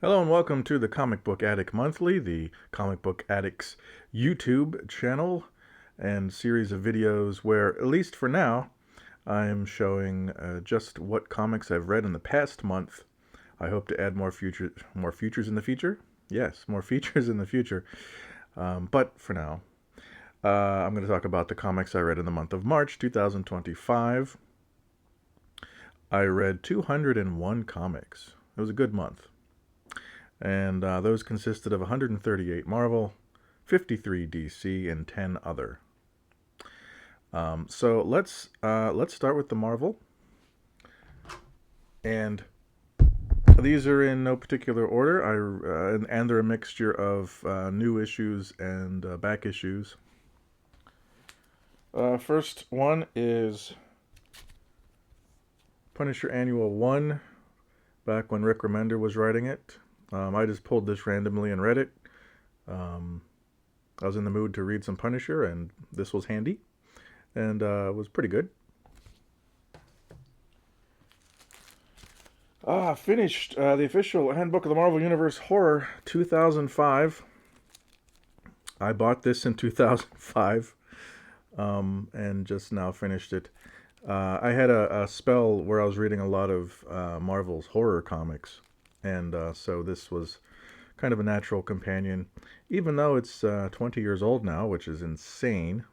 Hello and welcome to the Comic Book Addict Monthly, the Comic Book Addict's YouTube channel and series of videos where, at least for now, I am showing just what comics I've read in the past month. I hope to add more features in the future. Yes, more features in the future. But for now, I'm going to talk about the comics I read in the month of March 2025. I read 201 comics. It was a good month. And those consisted of 138 Marvel, 53 DC, and 10 other. So let's start with the Marvel, and these are in no particular order. And they're a mixture of new issues and back issues. First one is Punisher Annual 1, back when Rick Remender was writing it. I just pulled this randomly and read it. I was in the mood to read some Punisher, and this was handy, and it was pretty good. Finished the official Handbook of the Marvel Universe Horror 2005. I bought this in 2005, and just now finished it. I had a spell where I was reading a lot of Marvel's horror comics, and so this was kind of a natural companion, even though it's 20 years old now, which is insane.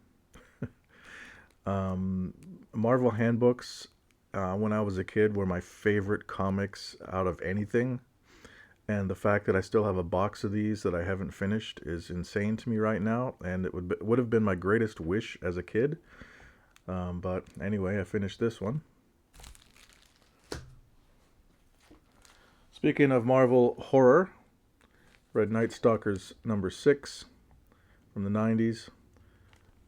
Marvel handbooks, when I was a kid, were my favorite comics out of anything, and the fact that I still have a box of these that I haven't finished is insane to me right now, and it would have been my greatest wish as a kid. But anyway, I finished this one. Speaking of Marvel horror, read Night Stalkers number 6 from the 90s.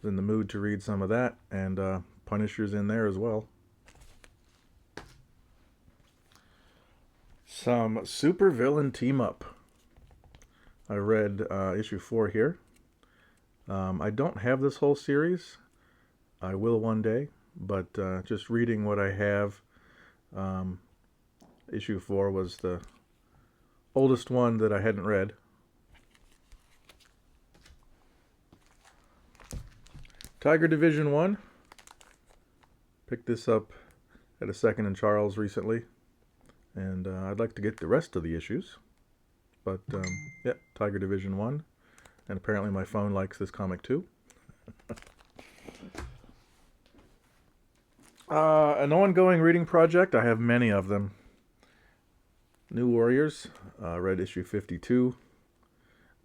Was in the mood to read some of that, and Punisher's in there as well. Some supervillain team-up. I read issue 4 here. I don't have this whole series. I will one day, but just reading what I have, issue 4 was the oldest one that I hadn't read. Tiger Division 1. Picked this up at a Second and Charles recently, and I'd like to get the rest of the issues. But, yeah, Tiger Division 1. And apparently my phone likes this comic too. An ongoing reading project. I have many of them. New Warriors. Read issue 52.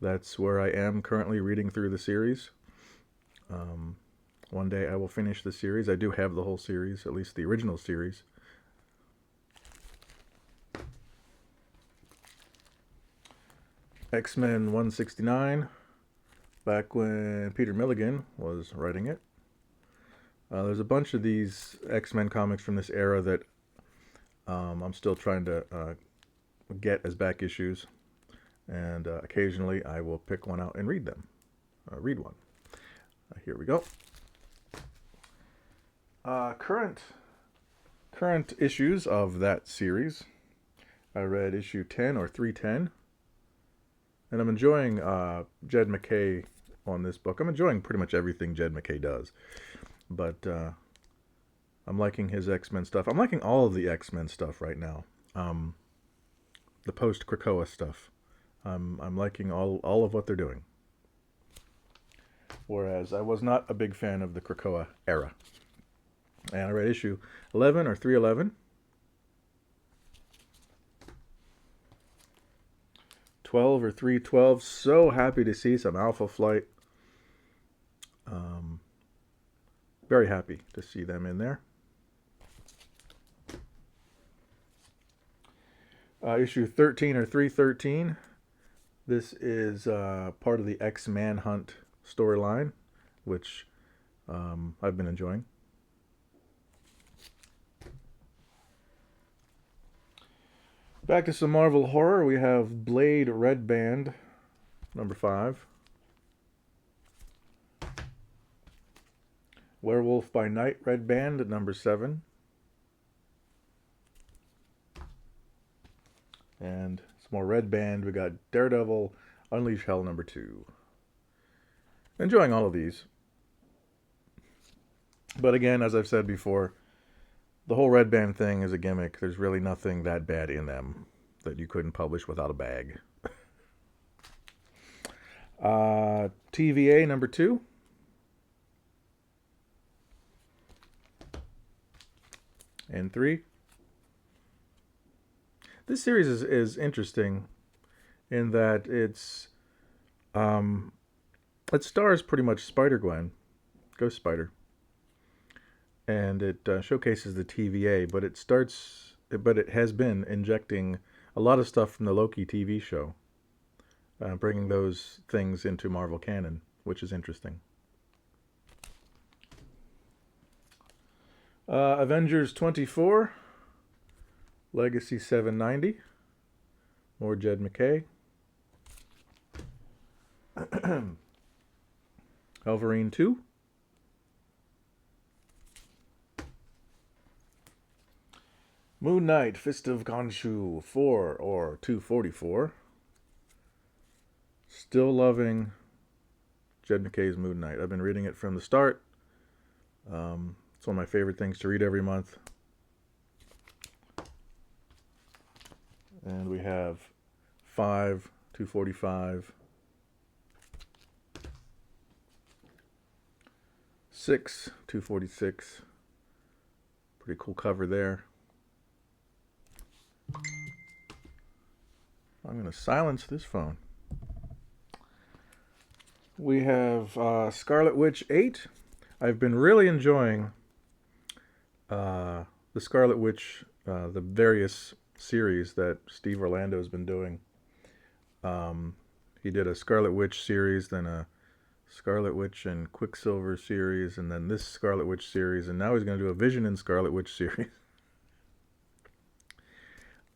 That's where I am currently reading through the series. One day I will finish the series. I do have the whole series, at least the original series. X-Men 169, back when Peter Milligan was writing it. There's a bunch of these X-Men comics from this era that I'm still trying to get as back issues, and occasionally I will pick one out and read them. Read one. Here we go. Current issues of that series. I read issue 10 or 310, and I'm enjoying Jed MacKay on this book. I'm enjoying pretty much everything Jed MacKay does, but I'm liking his X-Men stuff. I'm liking all of the X-Men stuff right now. The post-Krakoa stuff. I'm liking all of what they're doing. Whereas I was not a big fan of the Krakoa era. And I read issue 11 or 311. 12 or 312. So happy to see some Alpha Flight. Very happy to see them in there. Issue 13 or 313. This is part of the X-Manhunt storyline, which I've been enjoying. Back to some Marvel horror. We have Blade Red Band, number 5. Werewolf by Night Red Band, number 7. And Some more Red Band. We got Daredevil, Unleash Hell #2. Enjoying all of these. But again, as I've said before, the whole Red Band thing is a gimmick. There's really nothing that bad in them that you couldn't publish without a bag. TVA #2. And 3. This series is interesting in that it stars pretty much Spider-Gwen, Ghost Spider, and it showcases the TVA, but it has been injecting a lot of stuff from the Loki TV show, bringing those things into Marvel canon, which is interesting. Avengers 24, Legacy 790, more Jed MacKay. Wolverine 2. Moon Knight, Fist of Khonshu 4 or 244. Still loving Jed MacKay's Moon Knight. I've been reading it from the start. It's one of my favorite things to read every month. And we have 5, 245, 6, 246. Pretty cool cover there. I'm going to silence this phone. We have Scarlet Witch 8. I've been really enjoying the Scarlet Witch, the various series that Steve Orlando has been doing. He did a Scarlet Witch series, then a Scarlet Witch and Quicksilver series, and then this Scarlet Witch series, and now he's going to do a Vision and Scarlet Witch series.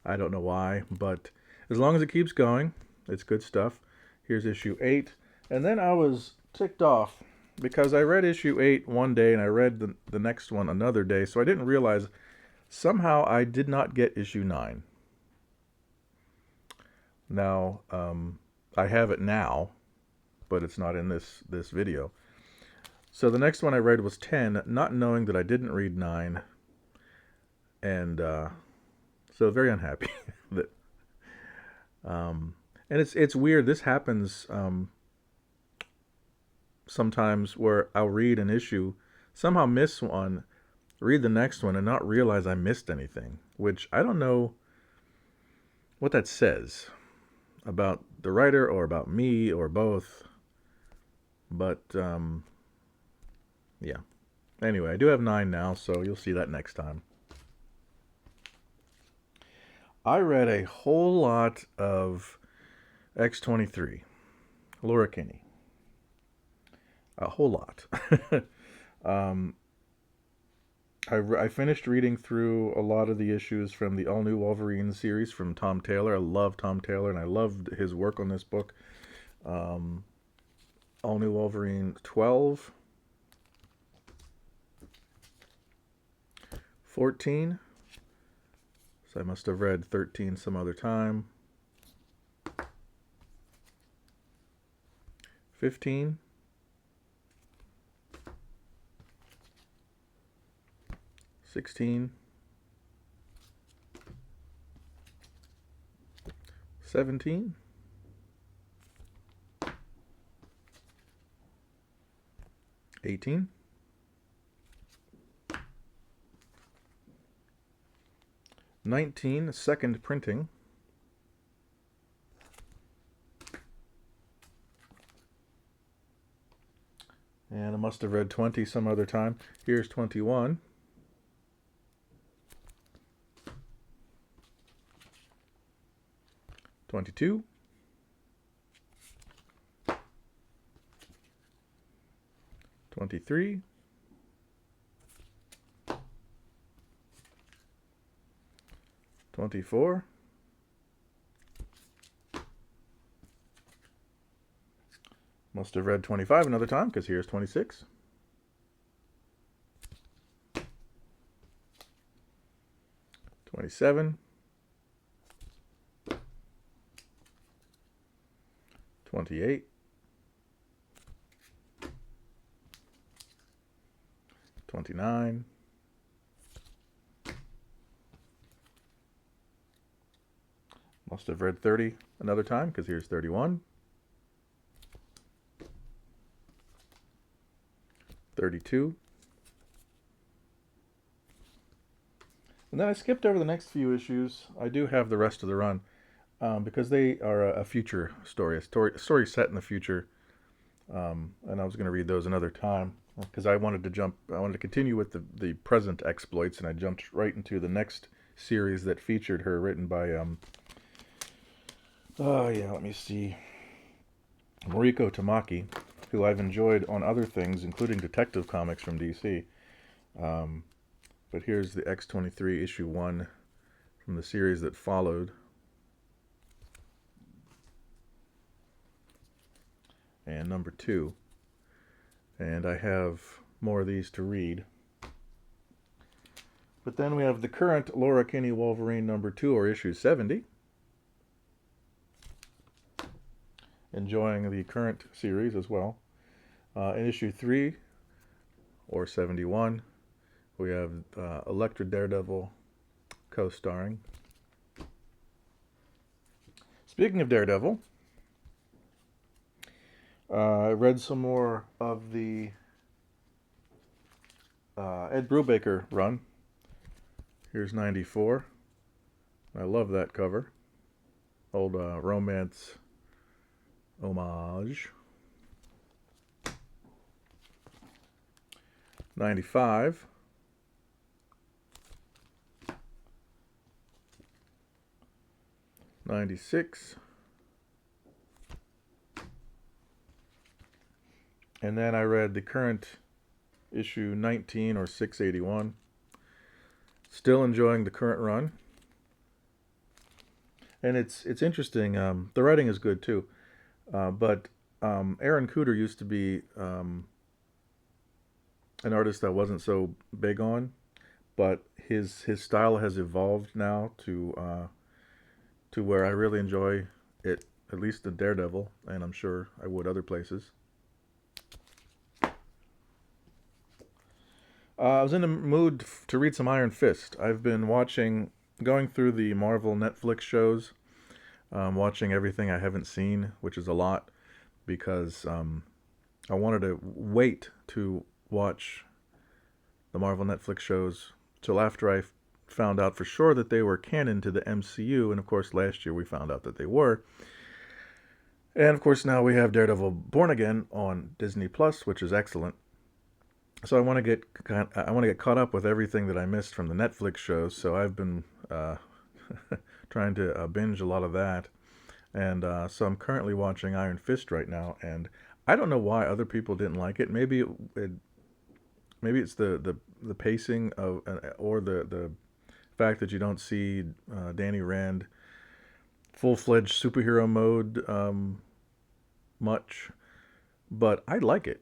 I don't know why, but as long as it keeps going, it's good stuff. Here's issue 8. And then I was ticked off because I read issue 8 one day and I read the next one another day, so I didn't realize somehow I did not get issue 9. Now, I have it now, but it's not in this video. So the next one I read was 10, not knowing that I didn't read 9. And so very unhappy that and it's weird. This happens sometimes where I'll read an issue, somehow miss one, read the next one, and not realize I missed anything, which I don't know what that says about the writer or about me or both. But yeah. Anyway, I do have 9 now, so you'll see that next time. I read a whole lot of X-23, Laura Kinney. A whole lot. I finished reading through a lot of the issues from the All New Wolverine series from Tom Taylor. I love Tom Taylor, and I loved his work on this book. All New Wolverine 12, 14. So I must have read 13 some other time. 15. 16. 17. 18. 19, second printing. And I must have read 20 some other time. Here's 21. 22. 23. 24. Must have read 25 another time, because here's 26. 27. 28, 29, must have read 30 another time because here's 31, 32, and then I skipped over the next few issues. I do have the rest of the run because they are a future story, a story set in the future, and I was going to read those another time because I wanted to continue with the present exploits, and I jumped right into the next series that featured her, written by let me see, Mariko Tamaki, who I've enjoyed on other things, including Detective Comics from DC. But here's the X-23 issue 1 from the series that followed. And number 2. And I have more of these to read. But then we have the current Laura Kinney Wolverine number 2, or issue 70. Enjoying the current series as well. In issue 3, or 71, we have Elektra Daredevil co-starring. Speaking of Daredevil, I read some more of the Ed Brubaker run. Here's 94. I love that cover. Old romance homage. 95. 96. And then I read the current issue 19, or 681. Still enjoying the current run. And it's interesting. The writing is good too. But Aaron Kuder used to be an artist that wasn't so big on, but his style has evolved now to where I really enjoy it, at least in Daredevil, and I'm sure I would other places. I was in the mood to read some Iron Fist. I've been going through the Marvel Netflix shows, watching everything I haven't seen, which is a lot, because I wanted to wait to watch the Marvel Netflix shows till after I found out for sure that they were canon to the MCU, and of course last year we found out that they were. And of course now we have Daredevil Born Again on Disney Plus, which is excellent. So I want to get caught up with everything that I missed from the Netflix shows. So I've been trying to binge a lot of that, and so I'm currently watching Iron Fist right now. And I don't know why other people didn't like it. Maybe it's the pacing of, or the fact that you don't see Danny Rand full-fledged superhero mode much, but I like it.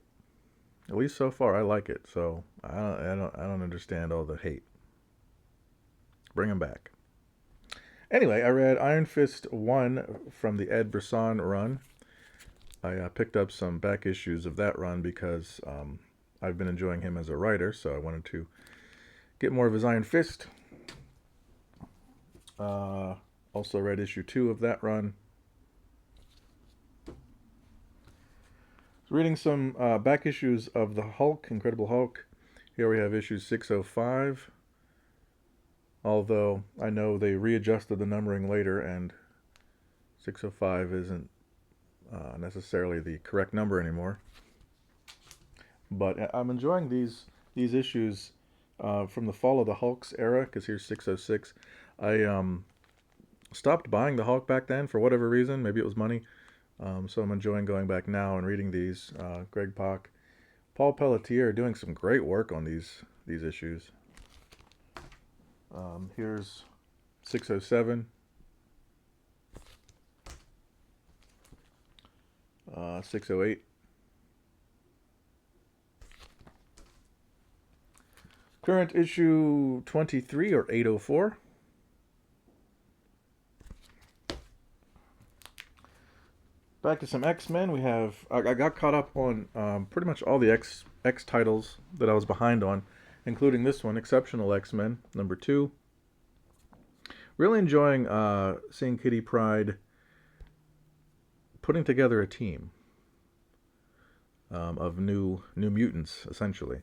At least so far, I like it. So I don't understand all the hate. Bring him back. Anyway, I read Iron Fist 1 from the Ed Brisson run. I picked up some back issues of that run because I've been enjoying him as a writer, so I wanted to get more of his Iron Fist. Also read issue 2 of that run. Reading some back issues of the Hulk, Incredible Hulk. Here we have issue 605. Although I know they readjusted the numbering later, and 605 isn't necessarily the correct number anymore. But I'm enjoying these issues from the Fall of the Hulk's era, because here's 606. I stopped buying the Hulk back then for whatever reason. Maybe it was money. So I'm enjoying going back now and reading these. Greg Pak, Paul Pelletier doing some great work on these issues. Here's 607. 608. Current issue 23, or 804. Back to some X-Men. We have I got caught up on pretty much all the X titles that I was behind on, including this one, Exceptional X-Men #2. Really enjoying seeing Kitty Pryde putting together a team of new mutants, essentially.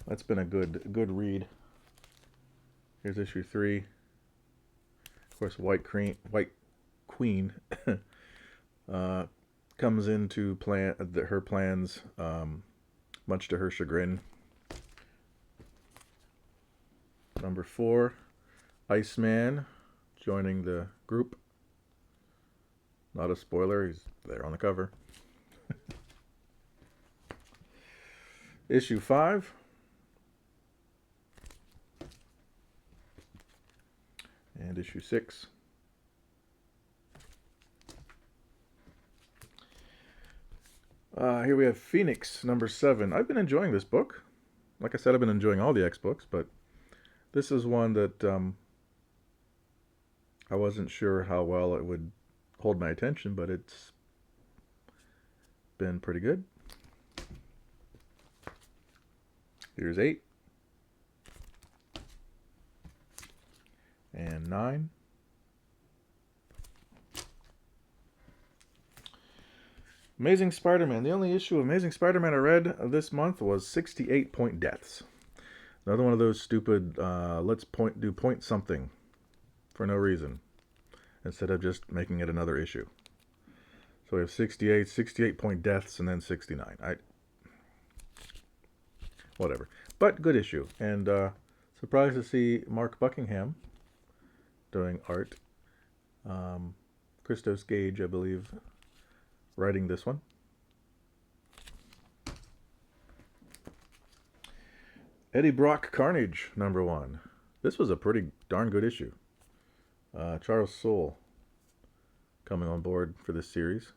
That's been a good read. Here's issue 3. Of course, White Queen comes into her plans, much to her chagrin. #4, Iceman joining the group. Not a spoiler, he's there on the cover. Issue 5. And issue 6. Here we have Phoenix #7. I've been enjoying this book. Like I said, I've been enjoying all the X books, but this is one that I wasn't sure how well it would hold my attention, but it's been pretty good. Here's 8. And 9. Amazing Spider-Man. The only issue of Amazing Spider-Man I read this month was 68 Point Deaths. Another one of those stupid, let's do point something for no reason, instead of just making it another issue. So we have 68 Point Deaths, and then 69. Whatever. But good issue. And surprised to see Mark Buckingham doing art. Christos Gage, I believe, writing this one. Eddie Brock Carnage #1. This was a pretty darn good issue. Charles Soule coming on board for this series.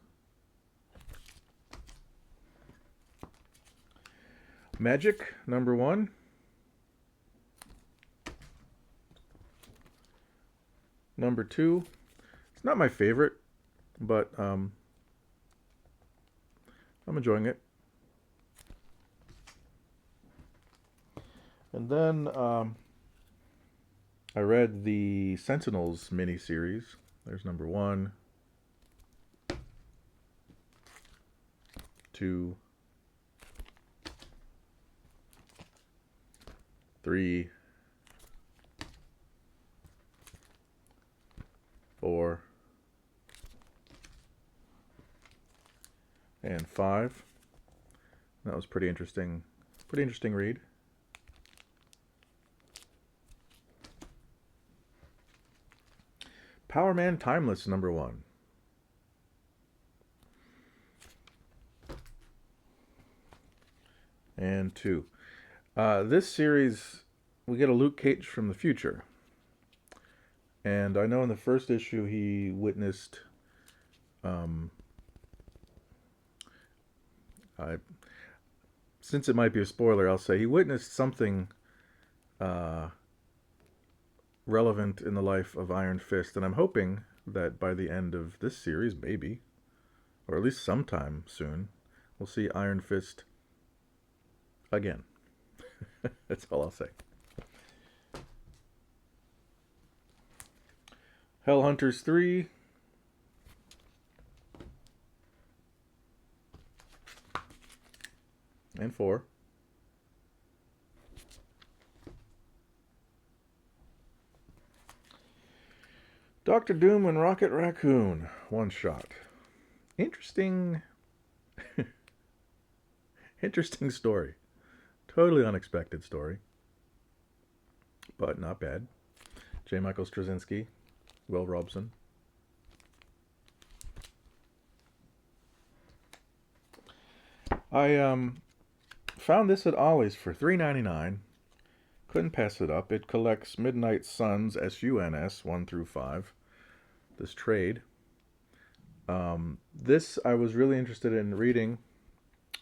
Magic #1. #2. It's not my favorite, but I'm enjoying it. And then I read the Sentinels miniseries. There's #1, 2, 3, 4, and 5. That was pretty interesting. Pretty interesting read. Power Man Timeless #1. And 2. This series, we get a Luke Cage from the future. And I know in the first issue he witnessed since it might be a spoiler, I'll say he witnessed something relevant in the life of Iron Fist, and I'm hoping that by the end of this series, maybe, or at least sometime soon, we'll see Iron Fist again. That's all I'll say. Hell Hunters 3. And 4. Doctor Doom and Rocket Raccoon, one shot. Interesting interesting story. Totally unexpected story, but not bad. J. Michael Straczynski, Will Robson. I found this at Ollie's for $3.99. Couldn't pass it up. It collects Midnight Suns, SUNS 1 through 5. This trade. This I was really interested in reading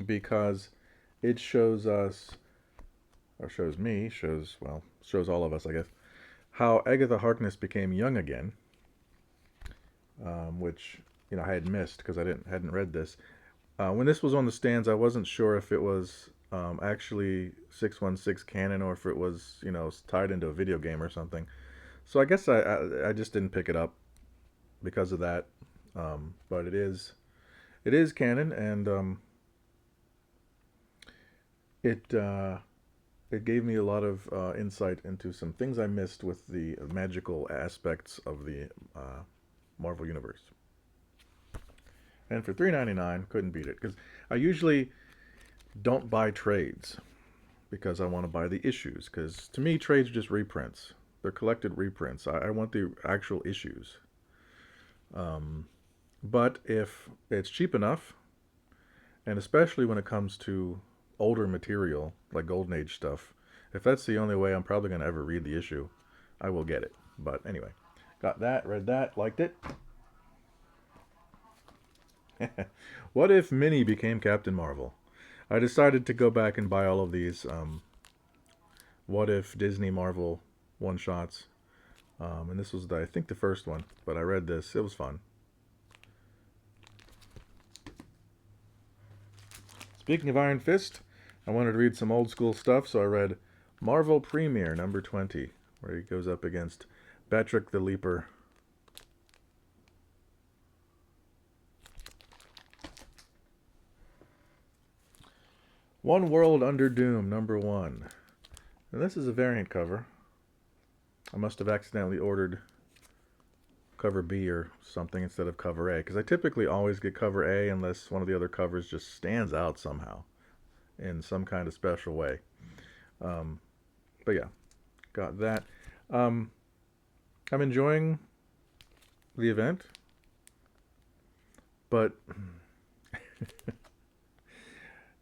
because it shows us, or shows me, shows all of us, I guess, how Agatha Harkness became young again, which, I had missed because I hadn't read this. When this was on the stands, I wasn't sure if it was actually 616 canon or if it was tied into a video game or something. So I guess I just didn't pick it up because of that. But it is canon, and it it gave me a lot of insight into some things I missed with the magical aspects of the Marvel universe. And for $3.99, couldn't beat it because I usually don't buy trades because I want to buy the issues. Because to me, trades are just reprints. They're collected reprints. I want the actual issues. But if it's cheap enough, and especially when it comes to older material like Golden Age stuff, if that's the only way I'm probably going to ever read the issue, I will get it. But anyway, got that, read that, liked it. What if Minnie became Captain Marvel? I decided to go back and buy all of these What If Disney Marvel one-shots. And this was, I think, the first one. But I read this. It was fun. Speaking of Iron Fist, I wanted to read some old school stuff, so I read Marvel Premiere number 20, where he goes up against Batrick the Leaper. One World Under Doom number 1. And this is a variant cover. I must have accidentally ordered cover B or something instead of cover A, because I typically always get cover A unless one of the other covers just stands out somehow in some kind of special way. But yeah, got that. I'm enjoying the event, but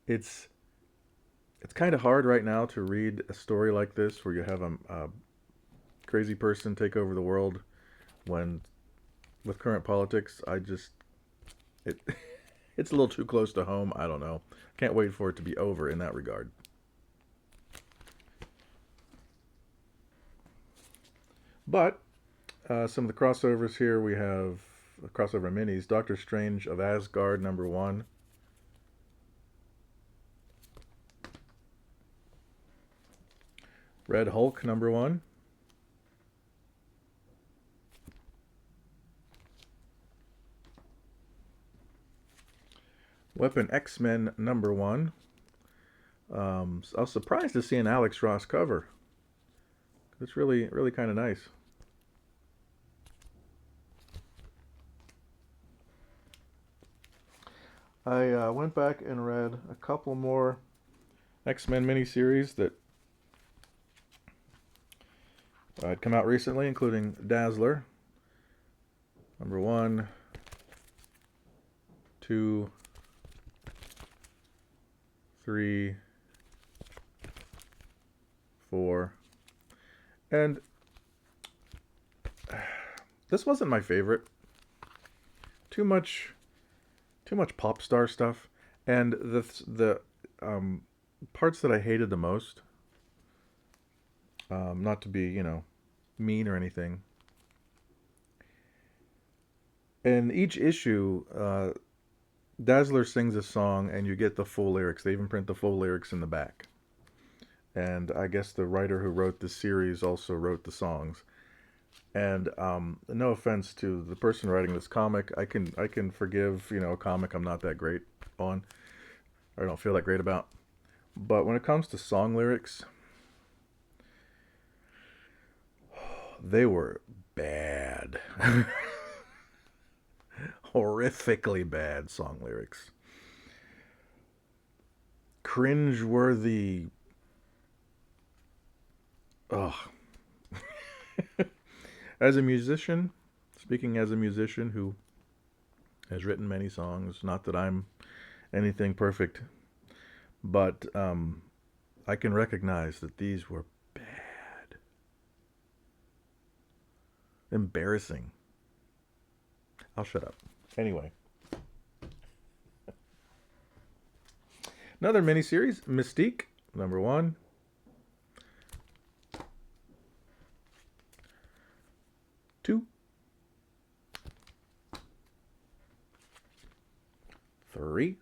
it's kind of hard right now to read a story like this where you have a crazy person take over the world when, with current politics, it it's a little too close to home. I don't know. Can't wait for it to be over in that regard. But some of the crossovers here, we have crossover minis. Doctor Strange of Asgard number 1. Red Hulk number 1. Weapon X-Men number 1. I was surprised to see an Alex Ross cover. It's really, really kind of nice. I went back and read a couple more X-Men miniseries that had come out recently, including Dazzler number 1, 2, 3, 4, and this wasn't my favorite. Too much pop star stuff, and the parts that I hated the most. Not to be mean or anything. In each issue, Dazzler sings a song, and you get the full lyrics. They even print the full lyrics in the back. And I guess the writer who wrote this series also wrote the songs. And no offense to the person writing this comic, I can forgive a comic I'm not that great on, or I don't feel that great about. But when it comes to song lyrics, they were bad. Horrifically bad song lyrics. Cringe-worthy. Ugh. As a musician, speaking as a musician who has written many songs, not that I'm anything perfect, but I can recognize that these were bad. Embarrassing. I'll shut up. Anyway. Another miniseries, Mystique, number 1. Two. 3,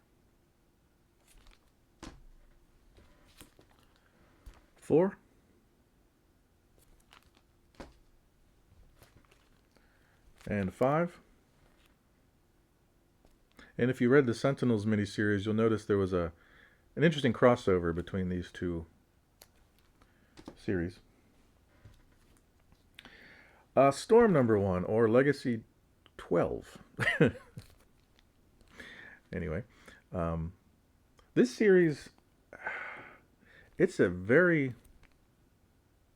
4, and 5. And if you read the Sentinels miniseries, you'll notice there was an interesting crossover between these two series. Storm number 1, or Legacy 12. Anyway, this series, it's a very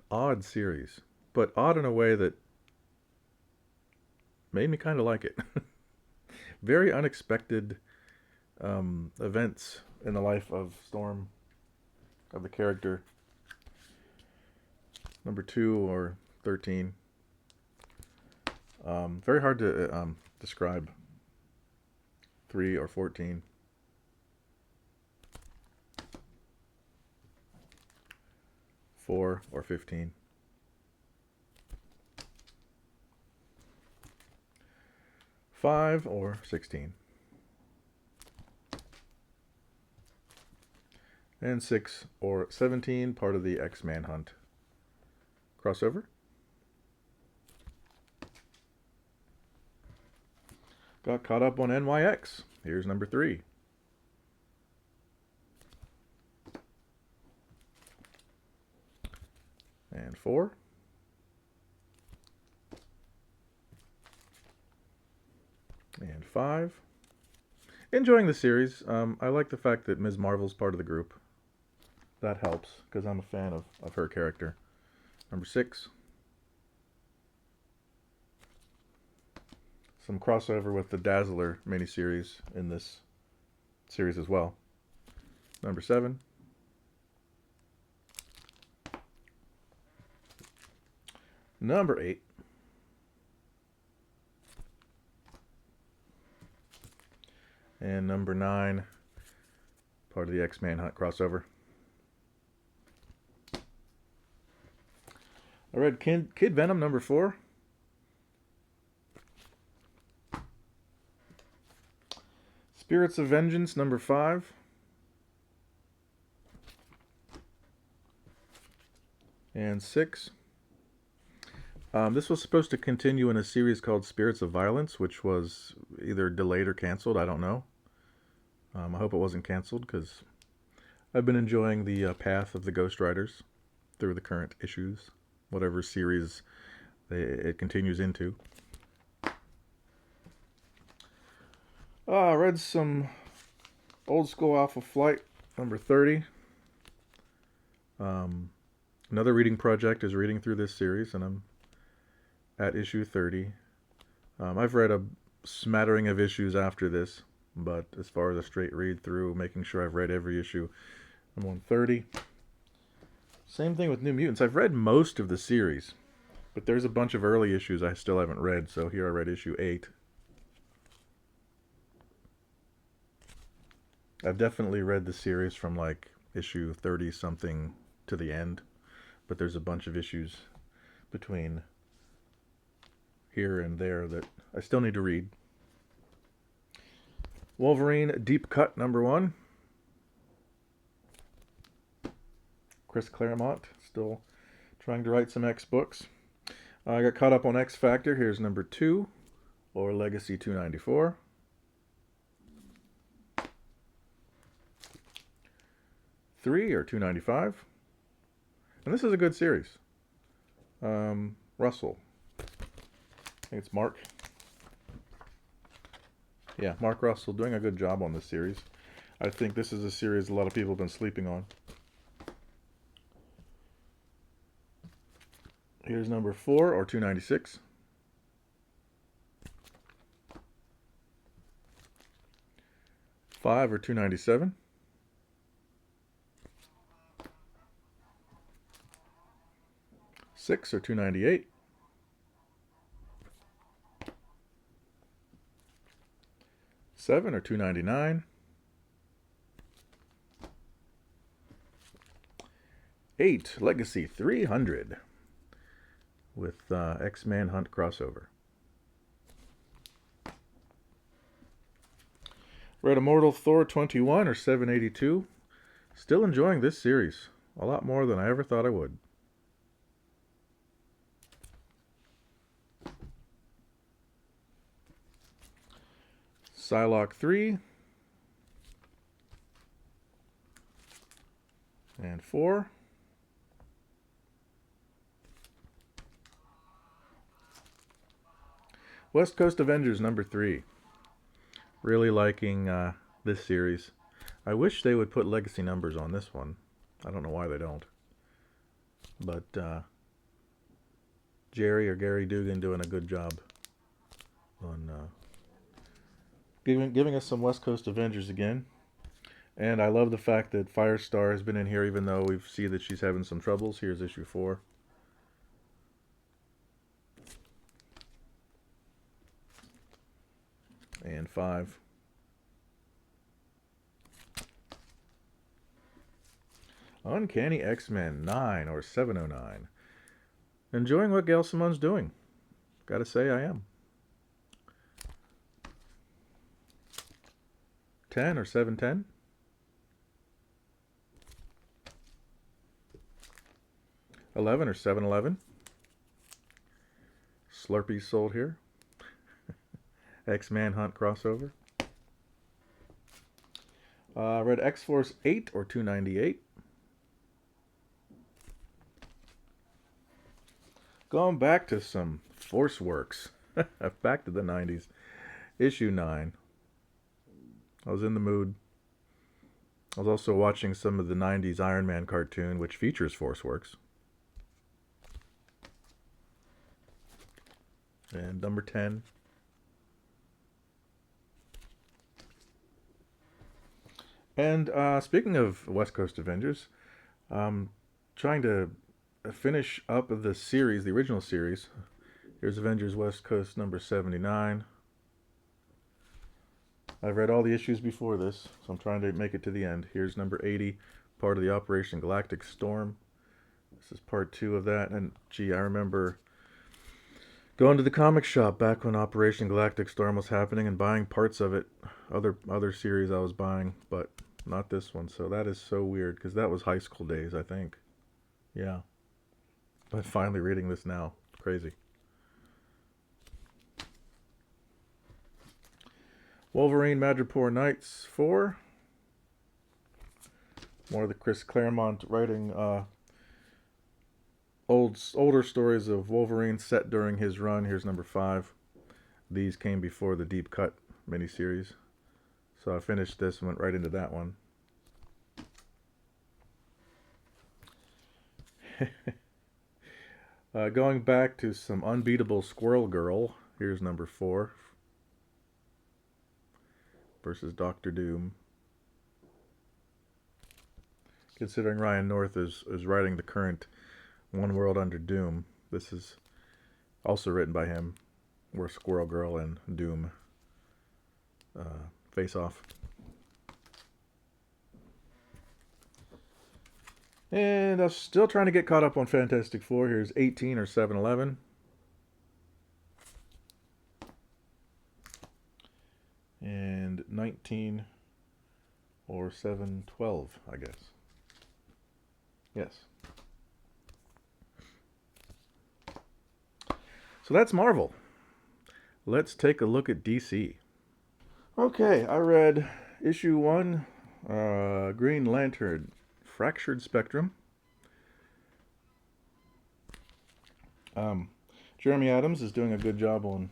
odd series, but odd in a way that made me kind of like it. Very unexpected events in the life of Storm, of the character. Number 2 or 13. Very hard to describe. 3 or 14. 4 or 15. 5 or 16. And 6 or 17, part of the X-Manhunt crossover. Got caught up on NYX. Here's number 3. And 4. And 5. Enjoying the series. I like the fact that Ms. Marvel's part of the group. That helps, because I'm a fan of her character. Number 6. Some crossover with the Dazzler miniseries in this series as well. Number 7. Number 8. And number 9, part of the X-Manhunt crossover. I read Kid Venom number 4. Spirits of Vengeance number 5. And 6. This was supposed to continue in a series called Spirits of Violence, which was either delayed or canceled. I don't know. I hope it wasn't canceled, because I've been enjoying the path of the Ghost Riders through the current issues, whatever series it continues into. I read some Old School Alpha Flight number 30. Another reading project is reading through this series, and I'm at issue 30. I've read a smattering of issues after this, but as far as a straight read through, making sure I've read every issue, I'm on 30. Same thing with New Mutants. I've read most of the series, but there's a bunch of early issues I still haven't read, so here I read issue 8. I've definitely read the series from like issue 30-something to the end, but there's a bunch of issues between here and there that I still need to read. Wolverine Deep Cut number 1. Chris Claremont, still trying to write some X books. I got caught up on X Factor. Here's number 2, or Legacy 294. Three or 295. And this is a good series. Russell. I think it's Mark. Yeah, Mark Russell doing a good job on this series. I think this is a series a lot of people have been sleeping on. Here's number 4 or 296. Five or 297. Six or 298. 7 or 299. 8 Legacy 300 with X-Manhunt crossover. Read Immortal Thor 21 or 782. Still enjoying this series a lot more than I ever thought I would. Psylocke 3 and 4. West Coast Avengers number 3. Really liking this series. I wish they would put legacy numbers on this one. I don't know why they don't. But Jerry or Gary Dugan doing a good job on giving us some West Coast Avengers again. And I love the fact that Firestar has been in here, even though we see that she's having some troubles. Here's issue 4. And 5. Uncanny X-Men 9 or 709. Enjoying what Gail Simone's doing. Gotta say I am. 10 or 710. 11 or 711. Slurpees sold here. X-Man Hunt crossover. Read X-Force 8 or 298. Going back to some Force Works. Back to the 90s. Issue 9. I was in the mood. I was also watching some of the 90s Iron Man cartoon, which features Force Works. And number 10. And speaking of West Coast Avengers, trying to finish up the series, the original series. Here's Avengers West Coast number 79. I've read all the issues before this, so I'm trying to make it to the end. Here's number 80, part of the Operation Galactic Storm. This is part 2 of that. And gee, I remember going to the comic shop back when Operation Galactic Storm was happening and buying parts of it. Other series I was buying, but not this one. So that is so weird, because that was high school days, I think. Yeah. But finally reading this now. It's crazy. Wolverine Madripoor Nights 4. More of the Chris Claremont writing older stories of Wolverine set during his run. Here's number 5. These came before the Deep Cut miniseries. So I finished this and went right into that one. Going back to some Unbeatable Squirrel Girl. Here's number 4. Versus Doctor Doom. Considering Ryan North is writing the current One World Under Doom, this is also written by him, where Squirrel Girl and Doom face off. And I'm still trying to get caught up on Fantastic Four. Here's 18 or 711. And 19 or 712, I guess. Yes. So that's Marvel. Let's take a look at DC. Okay, I read issue 1, Green Lantern, Fractured Spectrum. Jeremy Adams is doing a good job on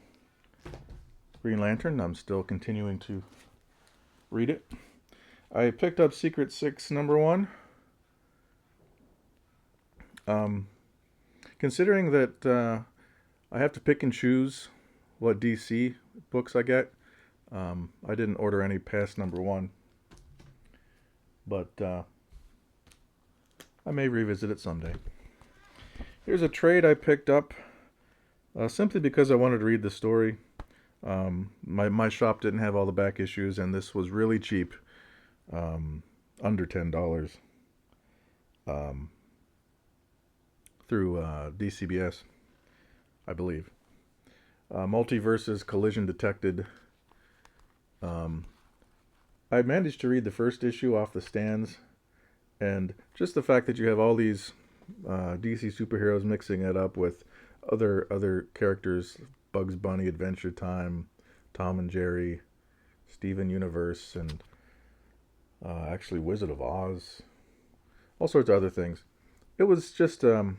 Green Lantern. I'm still continuing to read it. I picked up Secret 6 number 1. Considering that I have to pick and choose what DC books I get, I didn't order any past number 1. But I may revisit it someday. Here's a trade I picked up simply because I wanted to read the story. My shop didn't have all the back issues, and this was really cheap, under $10, through DCBS, I believe. Multiverses Collision Detected, I managed to read the first issue off the stands, and just the fact that you have all these DC superheroes mixing it up with other characters, Bugs Bunny, Adventure Time, Tom and Jerry, Steven Universe, and actually Wizard of Oz, all sorts of other things. It was just so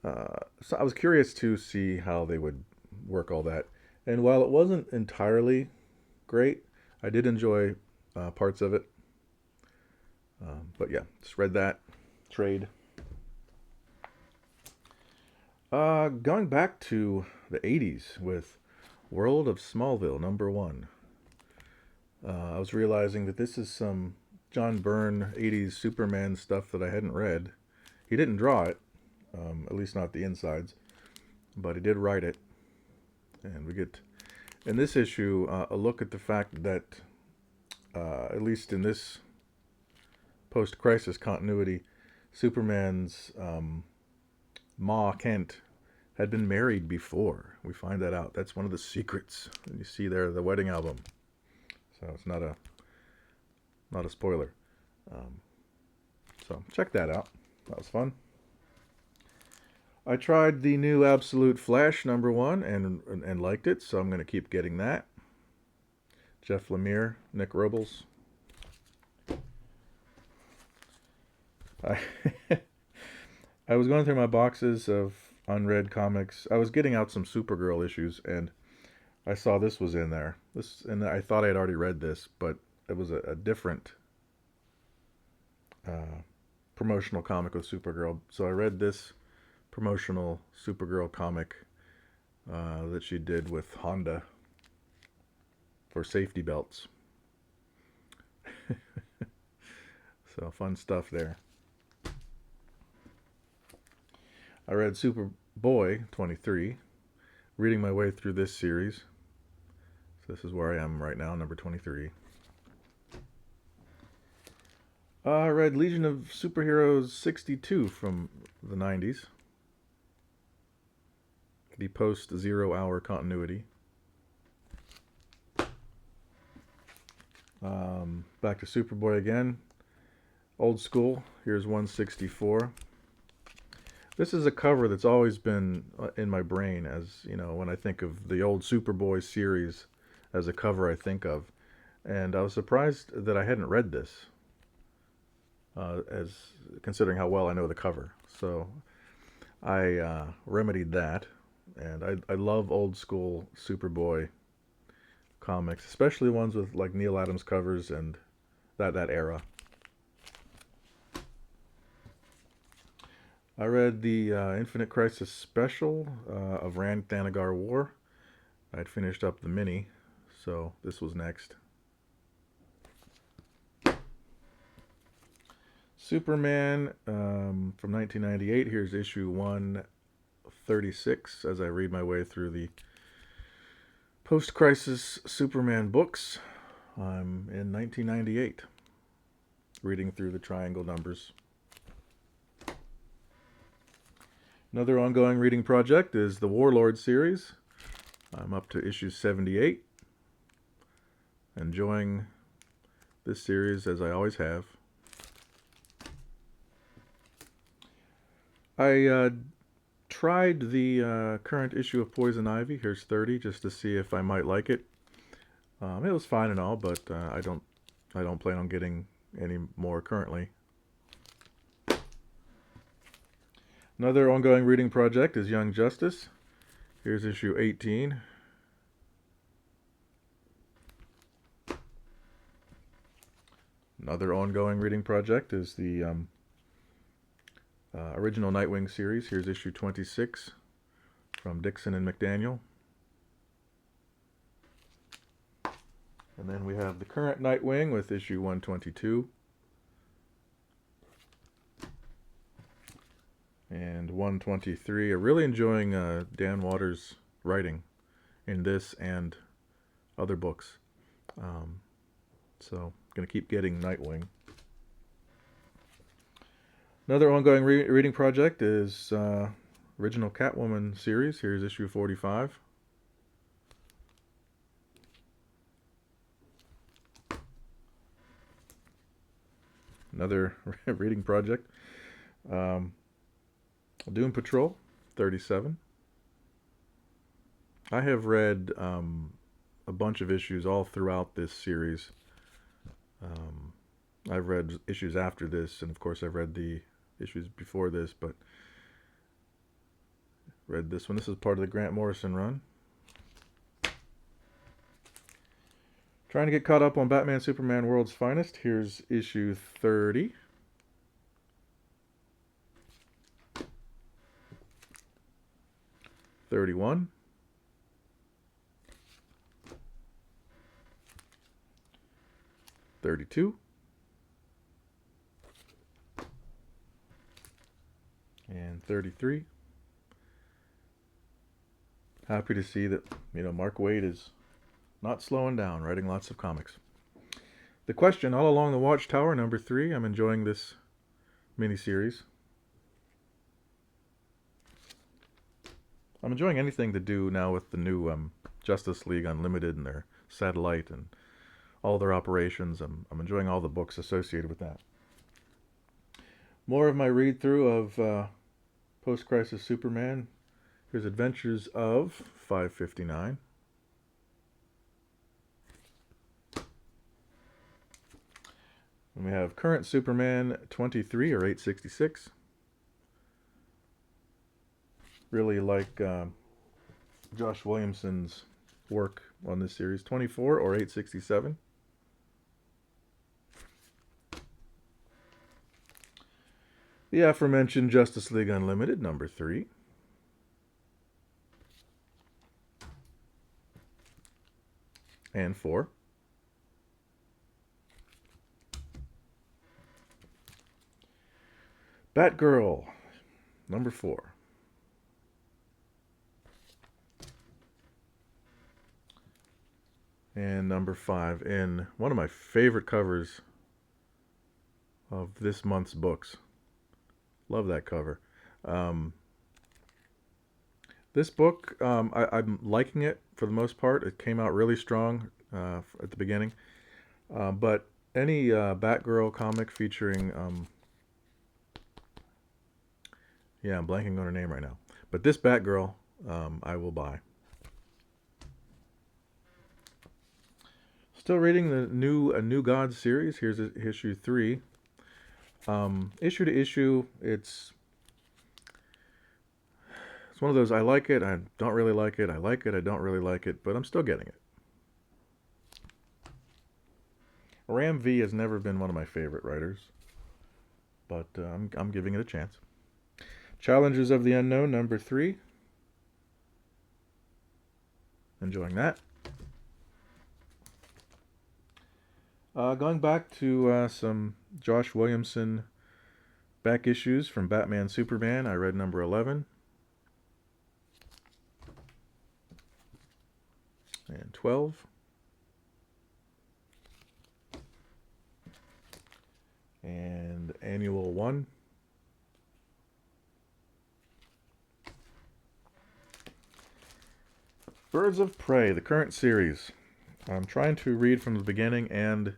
I was curious to see how they would work all that. And while it wasn't entirely great, I did enjoy parts of it. But yeah, just read that trade. Going back to the 80s with World of Smallville #1. I was realizing that this is some John Byrne 80s Superman stuff that I hadn't read. He didn't draw it, at least not the insides, but he did write it. And we get, in this issue, a look at the fact that, at least in this post-crisis continuity, Superman's Ma Kent had been married before. We find that out. That's one of the secrets. And you see there the wedding album. So it's not a spoiler. So check that out. That was fun. I tried the new Absolute Flash #1 and liked it, so I'm going to keep getting that. Jeff Lemire, Nick Robles. I I was going through my boxes of unread comics. I was getting out some Supergirl issues, and I saw this was in there. And I thought I had already read this, but it was a different promotional comic with Supergirl. So I read this promotional Supergirl comic that she did with Honda for safety belts. So fun stuff there. I read Superboy 23, reading my way through this series. So this is where I am right now, number 23. I read Legion of Superheroes 62 from the 90s. The post-Zero Hour continuity. Back to Superboy again. Old school. Here's 164. This is a cover that's always been in my brain, as you know, when I think of the old Superboy series as a cover I think of. And I was surprised that I hadn't read this, as considering how well I know the cover. So I remedied that, and I love old school Superboy comics, especially ones with like Neil Adams covers and that era. I read the Infinite Crisis special of Rand Thanagar War. I'd finished up the mini, so this was next. Superman from 1998. Here's issue 136 as I read my way through the post-crisis Superman books. I'm in 1998, reading through the triangle numbers. Another ongoing reading project is the Warlord series. I'm up to issue 78. Enjoying this series as I always have. I tried the current issue of Poison Ivy. Here's 30, just to see if I might like it. It was fine and all, but I don't plan on getting any more currently. Another ongoing reading project is Young Justice. Here's issue 18. Another ongoing reading project is the original Nightwing series. Here's issue 26 from Dixon and McDaniel. And then we have the current Nightwing with issue 122. And 123. I'm really enjoying Dan Waters' writing in this and other books. So I'm going to keep getting Nightwing. Another ongoing reading project is original Catwoman series. Here's issue 45. another reading project. Um, Doom Patrol 37. I have read a bunch of issues all throughout this series. Um, I've read issues after this, and of course, I've read the issues before this, but read this one. This is part of the Grant Morrison run. Trying to get caught up on Batman Superman World's Finest. Here's issue 30. '31. '32. And 33. Happy to see that, Mark Waid is not slowing down, writing lots of comics. The Question, All Along the Watchtower, number 3. I'm enjoying this miniseries. I'm enjoying anything to do now with the new Justice League Unlimited and their satellite and all their operations. I'm enjoying all the books associated with that. More of my read-through of Post-Crisis Superman. Here's Adventures of 559. And we have Current Superman 23 or 866. Really like Josh Williamson's work on this series. 24 or 867. The aforementioned Justice League Unlimited, number 3. And 4. Batgirl, number 4. And number 5 in one of my favorite covers of this month's books. Love that cover. This book, I'm liking it for the most part. It came out really strong at the beginning. But any Batgirl comic featuring... I'm blanking on her name right now. But this Batgirl, I will buy. Still reading the New Gods series. Here's issue 3. Issue to issue, it's one of those, I like it, I don't really like it, I like it, I don't really like it, but I'm still getting it. Ram V has never been one of my favorite writers, but I'm giving it a chance. Challengers of the Unknown, number 3. Enjoying that. Going back to some Josh Williamson back issues from Batman Superman, I read number 11. And 12. And Annual 1. Birds of Prey, the current series. I'm trying to read from the beginning and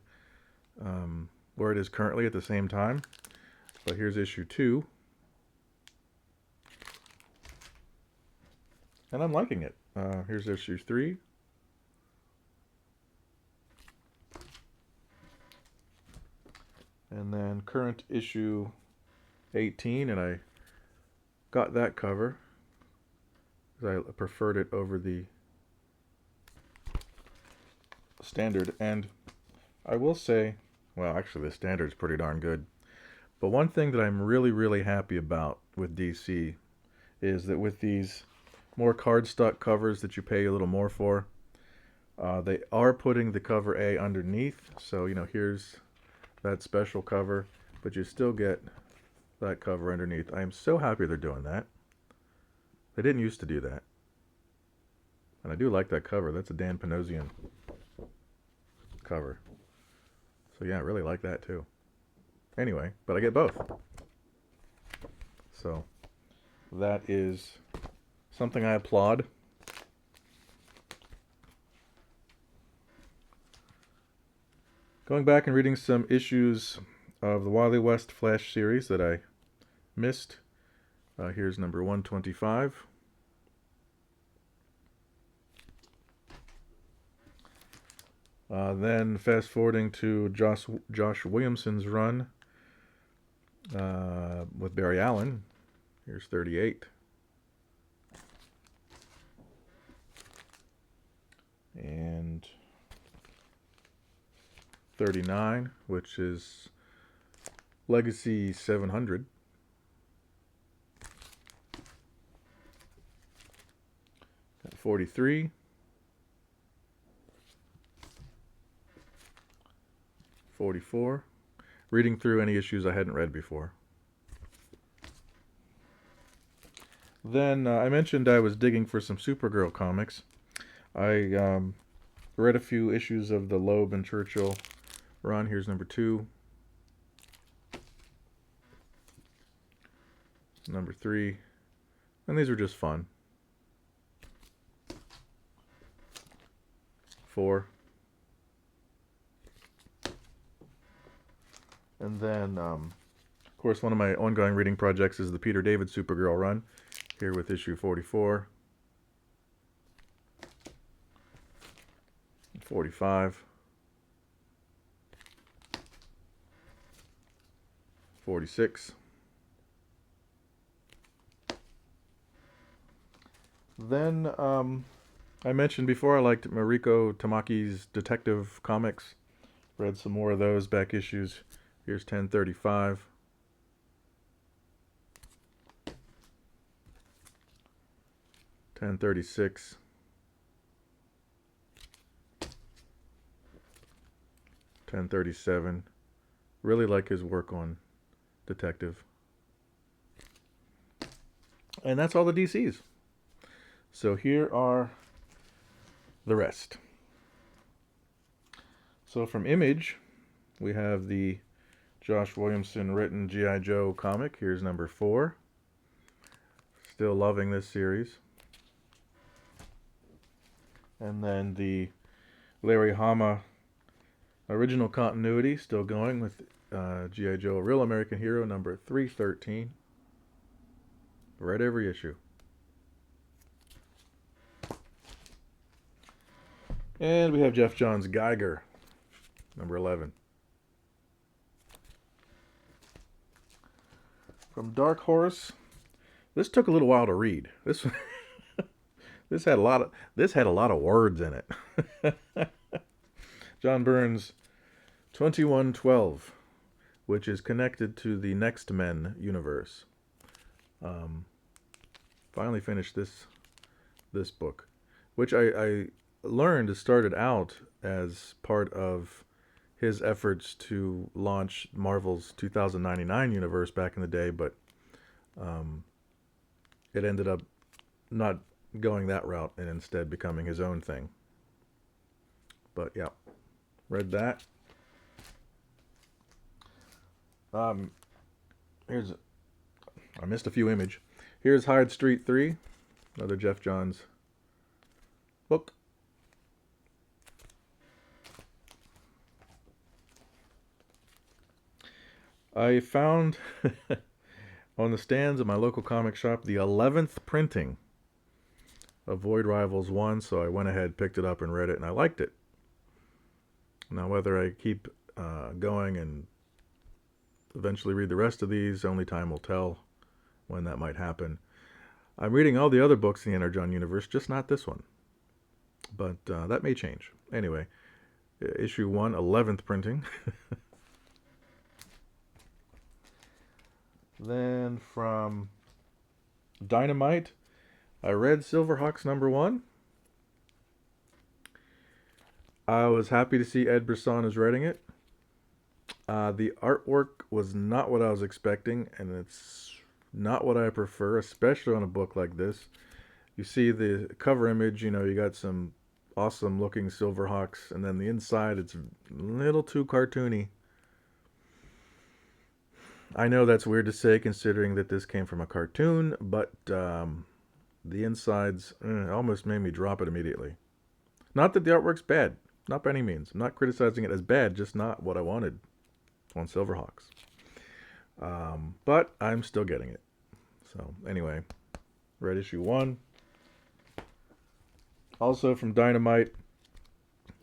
where it is currently at the same time. But here's issue 2. And I'm liking it. Here's issue 3. And then current issue 18, and I got that cover because I preferred it over the standard. And I will say, well, actually the standard's pretty darn good. But one thing that I'm really, really happy about with DC is that with these more cardstock covers that you pay a little more for, they are putting the cover A underneath. So, here's that special cover, but you still get that cover underneath. I am so happy they're doing that. They didn't used to do that. And I do like that cover. That's a Dan Panosian cover. So yeah, I really like that too. Anyway, but I get both. So that is something I applaud. Going back and reading some issues of the Wily West Flash series that I missed. Here's number 125. Then fast forwarding to Josh Williamson's run with Barry Allen. Here's 38. And 39, which is Legacy 700. Got 43. 44. Reading through any issues I hadn't read before. Then I mentioned I was digging for some Supergirl comics. I read a few issues of the Loeb and Churchill run. Here's number 2. Number 3. And these were just fun. 4. And then, of course, one of my ongoing reading projects is the Peter David Supergirl run. Here with issue 44. 45. 46. Then, I mentioned before I liked Mariko Tamaki's detective comics. Read some more of those back issues. Here's 1035. 1036. 1037. Really like his work on detective. And that's all the DCs. So here are the rest. So from Image, we have the Josh Williamson written G.I. Joe comic. Here's number 4. Still loving this series. And then the Larry Hama original continuity, still going with G.I. Joe, A Real American Hero, number 313. Read every issue. And we have Jeff Johns' Geiger, number 11. From Dark Horse, this took a little while to read. This had a lot of words in it. John Byrne's 2112, which is connected to the Next Men universe. Finally finished this book, which I learned started out as part of his efforts to launch Marvel's 2099 universe back in the day, but it ended up not going that route and instead becoming his own thing. But yeah, read that. I missed a few Image. Here's Hyde Street 3, another Jeff Johns book. I found on the stands of my local comic shop the 11th printing of Void Rivals 1, so I went ahead, picked it up, and read it, and I liked it. Now, whether I keep going and eventually read the rest of these, only time will tell when that might happen. I'm reading all the other books in the Energon universe, just not this one. But that may change. Anyway, issue 1, 11th printing. Then from Dynamite, I read Silverhawks number 1. I was happy to see Ed Brisson is writing it. The artwork was not what I was expecting, and it's not what I prefer, especially on a book like this. You see the cover image, you got some awesome looking Silverhawks, and then the inside, it's a little too cartoony. I know that's weird to say considering that this came from a cartoon, but the insides almost made me drop it immediately. Not that the artwork's bad, not by any means. I'm not criticizing it as bad, just not what I wanted. on Silverhawks. But I'm still getting it. So anyway, read issue 1. Also from Dynamite,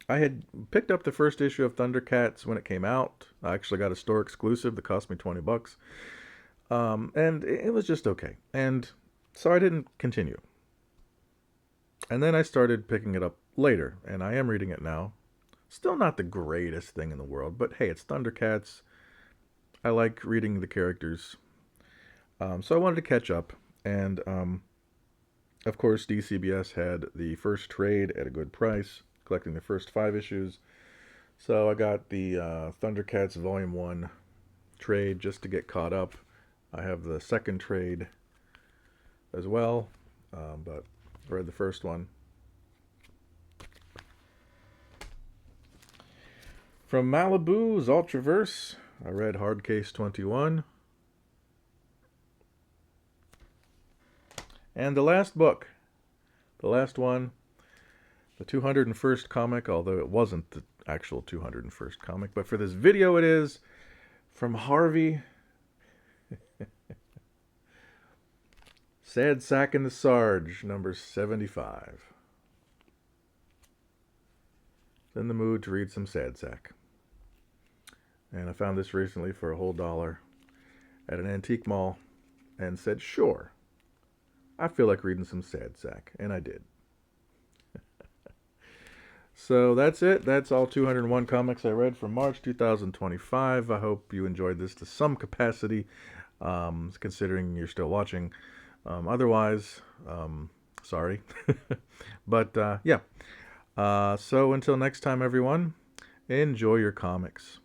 I had picked up the first issue of Thundercats when it came out. I actually got a store exclusive that cost me $20. And it was just okay. And so I didn't continue. And then I started picking it up later, and I am reading it now. Still not the greatest thing in the world, but hey, it's Thundercats. I like reading the characters. So I wanted to catch up, and of course, DCBS had the first trade at a good price, collecting the first 5 issues. So I got the Thundercats Volume 1 trade just to get caught up. I have the second trade as well, but I read the first one. From Malibu's Ultraverse, I read Hard Case 21. And the last book, the last one, the 201st comic, although it wasn't the actual 201st comic, but for this video it is, from Harvey. Sad Sack and the Sarge, number 75. In the mood to read some Sad Sack. And I found this recently for a whole $1 at an antique mall and said, sure, I feel like reading some Sad Sack. And I did. So that's it. That's all 201 comics I read from March 2025. I hope you enjoyed this to some capacity, considering you're still watching. Otherwise, sorry. But yeah. So until next time, everyone, enjoy your comics.